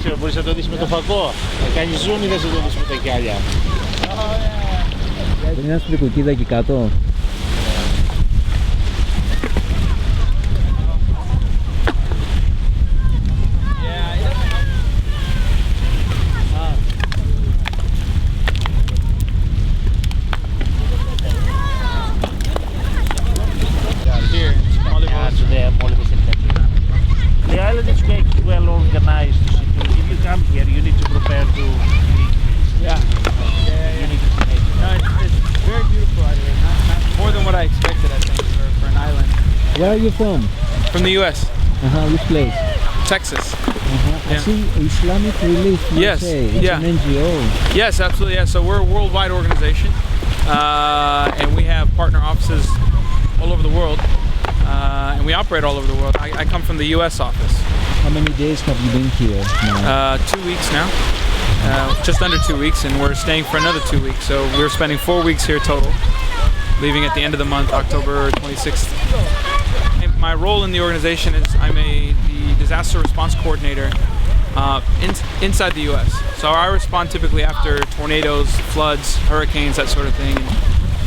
παράθυρο, μπορείς να το δεις με το φακό. Να κάνεις zoom ή δεν σε το δεις με τα κιάλια. Δεν είναι σπρικουκίδα εκεί κάτω. The island is quite well organized. If you come here, you need to prepare to meet this. Yeah. You need to see it. No, it's very beautiful out here. Not more than what I expected, I think, for an island. Where are you from? From the U.S., Which place? Texas. I see Islamic Relief USA. Yes, It's yeah. an NGO. Yes, absolutely. Yeah. So we're a worldwide organization, and we have partner offices all over the world, and we operate all over the world. I come from the U.S. office. How many days have you been here now? 2 weeks now, just under 2 weeks, and we're staying for another 2 weeks. So we're spending 4 weeks here total, leaving at the end of the month, October 26th. And my role in the organization is the disaster response coordinator inside the U.S. So I respond typically after tornadoes, floods, hurricanes, that sort of thing. And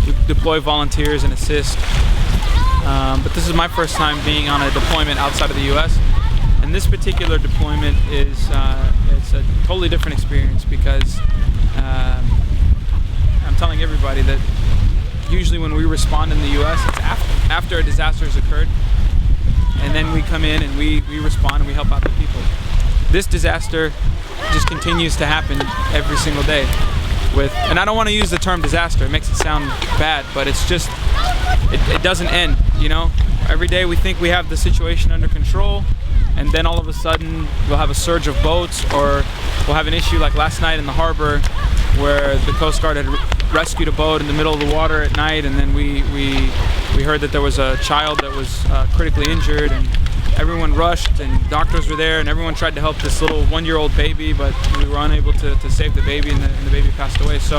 we deploy volunteers and assist. But this is my first time being on a deployment outside of the U.S. And this particular deployment is it's a totally different experience because I'm telling everybody that usually when we respond in the U.S., it's after a disaster has occurred, and then we come in and we respond and we help out the people. This disaster just continues to happen every single day. And I don't want to use the term disaster, it makes it sound bad, but it's just, it doesn't end, you know? Every day we think we have the situation under control, and then all of a sudden we'll have a surge of boats, or we'll have an issue like last night in the harbor where the Coast Guard had rescued a boat in the middle of the water at night, and then we heard that there was a child that was critically injured, and everyone rushed and doctors were there and everyone tried to help this little 1-year-old baby, but we were unable to save the baby, and the baby passed away. So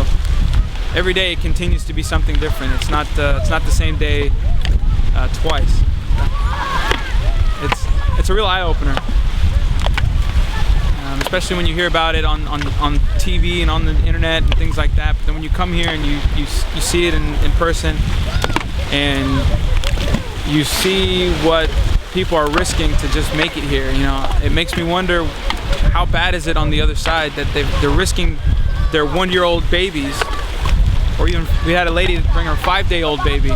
every day it continues to be something different. It's not the same day twice. It's a real eye-opener, especially when you hear about it on TV and on the internet and things like that. But then when you come here and you see it in person, and you see what people are risking to just make it here, you know, it makes me wonder how bad is it on the other side that they're risking their 1-year-old babies, or even we had a lady bring her 5-day-old baby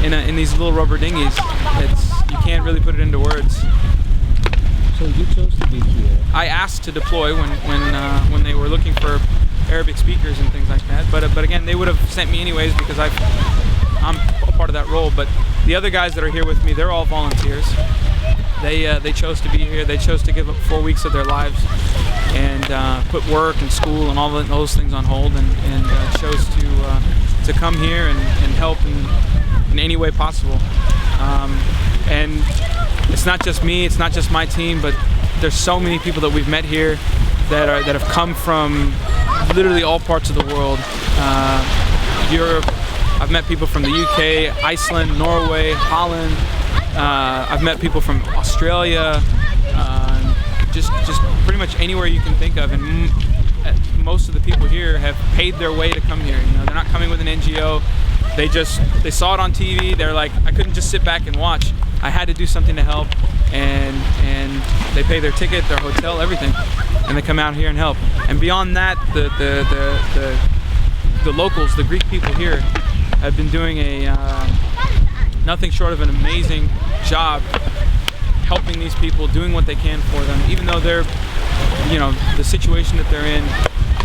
in these little rubber dinghies. You can't really put it into words. So you chose to be here. I asked to deploy when they were looking for Arabic speakers and things like that. But again, they would have sent me anyways because I'm a part of that role. But the other guys that are here with me, they're all volunteers. They chose to be here. They chose to give up 4 weeks of their lives and put work and school and all those things on hold, and chose to come here and help in any way possible. And it's not just me, it's not just my team, but there's so many people that we've met here that have come from literally all parts of the world. Europe, I've met people from the UK, Iceland, Norway, Holland. I've met people from Australia, just pretty much anywhere you can think of. And most of the people here have paid their way to come here. You know, they're not coming with an NGO. They saw it on TV. They're like, I couldn't just sit back and watch. I had to do something to help, and they pay their ticket, their hotel, everything, and they come out here and help. And beyond that, the locals, the Greek people here, have been doing nothing short of an amazing job helping these people, doing what they can for them, even though they're, you know, the situation that they're in.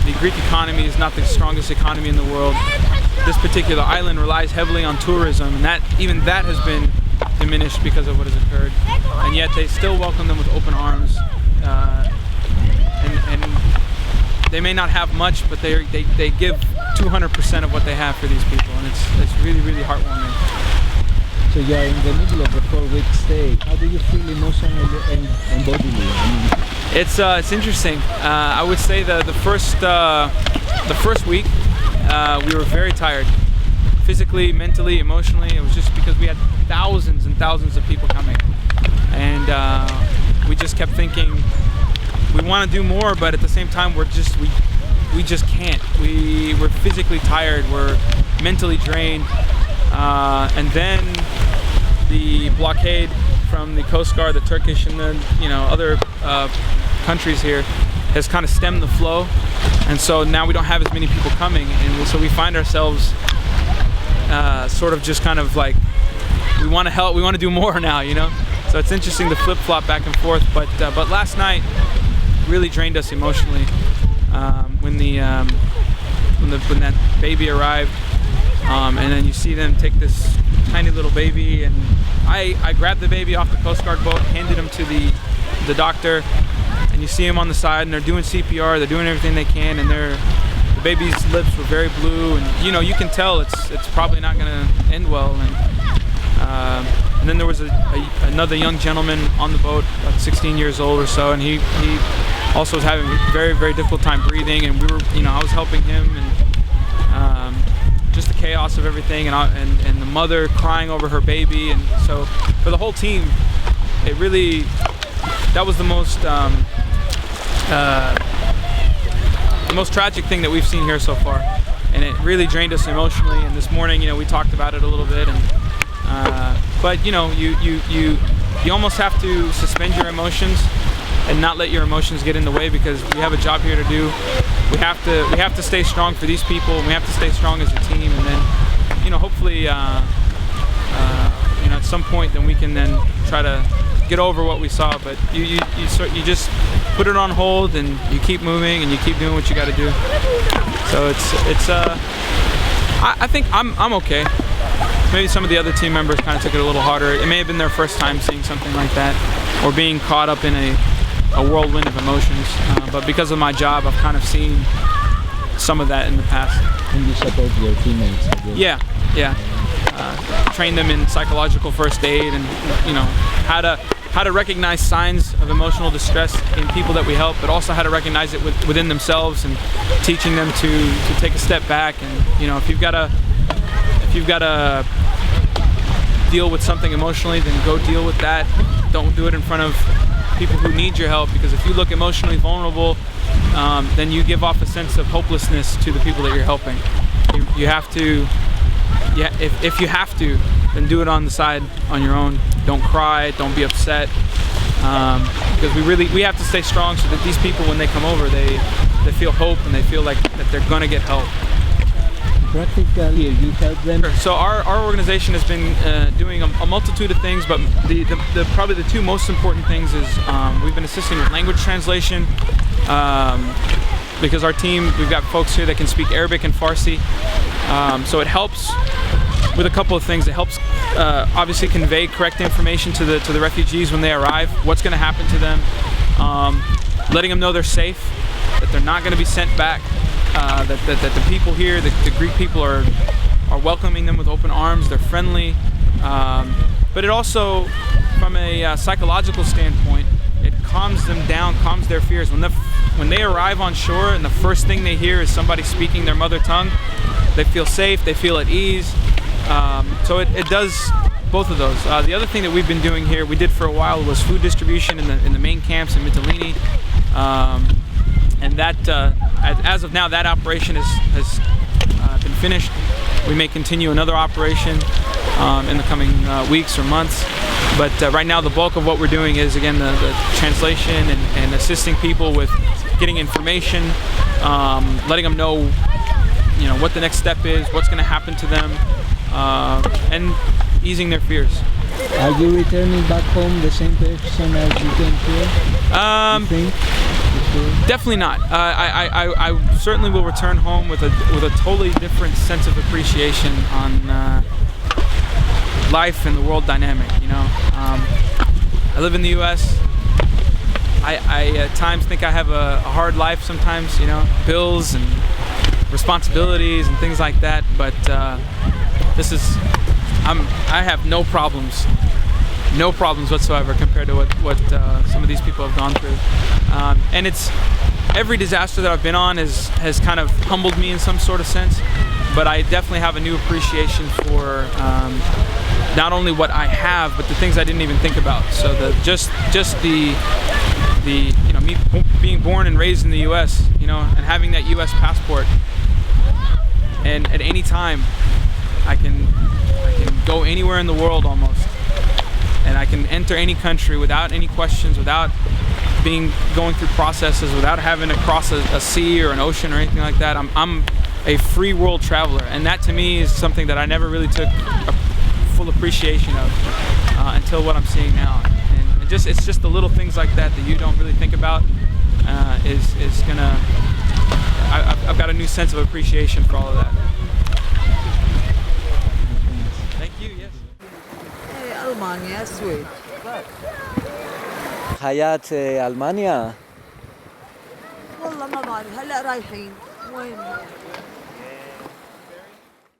The Greek economy is not the strongest economy in the world. This particular island relies heavily on tourism, and even that has been diminished because of what has occurred. And yet they still welcome them with open arms. And they may not have much, but they give 200% of what they have for these people, and it's really, really heartwarming. So you're in the middle of a 4-week stay. How do you feel emotionally and bodily? It's interesting. I would say the first week we were very tired, physically, mentally, emotionally. It was just because we had thousands and thousands of people coming, and we just kept thinking, we want to do more, but at the same time we just can't. We're physically tired, we're mentally drained, and then the blockade from the Coast Guard, the Turkish, and then other countries here has kind of stemmed the flow, and so now we don't have as many people coming, and so we find ourselves sort of just kind of like, we want to help, we want to do more now, So it's interesting to flip-flop back and forth, but last night really drained us emotionally. When that baby arrived, and then you see them take this tiny little baby, and I grabbed the baby off the Coast Guard boat, handed him to the doctor, and you see him on the side, and they're doing CPR, they're doing everything they can, and the baby's lips were very blue, and you can tell it's probably not going to end well. And then there was another young gentleman on the boat, about 16 years old or so, and he also was having a very, very difficult time breathing, and I was helping him, and just the chaos of everything, and the mother crying over her baby, and so for the whole team, that was the most tragic thing that we've seen here so far, and it really drained us emotionally. And this morning, we talked about it a little bit, and but you almost have to suspend your emotions and not let your emotions get in the way, because we have a job here to do. We have to stay strong for these people, and we have to stay strong as a team, and then hopefully at some point then we can then try to get over what we saw. But you just put it on hold, and you keep moving, and you keep doing what you got to do. So I think I'm okay. Maybe some of the other team members kind of took it a little harder. It may have been their first time seeing something like that, or being caught up in a whirlwind of emotions. But because of my job, I've kind of seen some of that in the past. And you support your teammates, I guess. Yeah. Train them in psychological first aid, and how to recognize signs of emotional distress in people that we help, but also how to recognize it within themselves, and teaching them to take a step back. And if you've got to deal with something emotionally, then go deal with that. Don't do it in front of people who need your help, because if you look emotionally vulnerable, then you give off a sense of hopelessness to the people that you're helping. You have to, if you have to, then do it on the side, on your own. Don't cry, don't be upset, because we have to stay strong, so that these people, when they come over, they feel hope, and they feel like that they're gonna get help. Practically, you help them. So our organization has been doing a multitude of things, but probably the two most important things is we've been assisting with language translation, because our team, we've got folks here that can speak Arabic and Farsi, so it helps with a couple of things. It helps obviously convey correct information to the refugees when they arrive, what's going to happen to them, letting them know they're safe, that they're not going to be sent back. That the people here, the Greek people are welcoming them with open arms. They're friendly, but it also, from a psychological standpoint, it calms them down, calms their fears. When they arrive on shore, and the first thing they hear is somebody speaking their mother tongue, they feel safe, they feel at ease. So it does both of those. The other thing that we've been doing here, we did for a while, was food distribution in the main camps in Mytilene. And that, as of now, that operation has been finished. We may continue another operation in the coming weeks or months. But right now, the bulk of what we're doing is, again, the translation and assisting people with getting information, letting them know, what the next step is, what's going to happen to them, and easing their fears. Are you returning back home the same person as you came here? You think? Definitely not. I certainly will return home with a totally different sense of appreciation on life and the world dynamic. I live in the U.S. I at times think I have a hard life sometimes. Bills and responsibilities and things like that. But I have no problems whatsoever compared to what some of these people have gone through. And it's every disaster that I've been on has kind of humbled me in some sort of sense, but I definitely have a new appreciation for not only what I have, but the things I didn't even think about. So just the me being born and raised in the U.S., you know, and having that U.S. passport, and at any time, I can go anywhere in the world almost, and I can enter any country without any questions, without going through processes, without having to cross a sea or an ocean or anything like that. I'm a free world traveler, and that to me is something that I never really took a full appreciation of until what I'm seeing now. And it's just the little things like that you don't really think about is gonna. I've got a new sense of appreciation for all of that. Thank you. Yes. ألمانيا السويد. حياة ألمانيا. والله ما بعرف هلا رايحين وين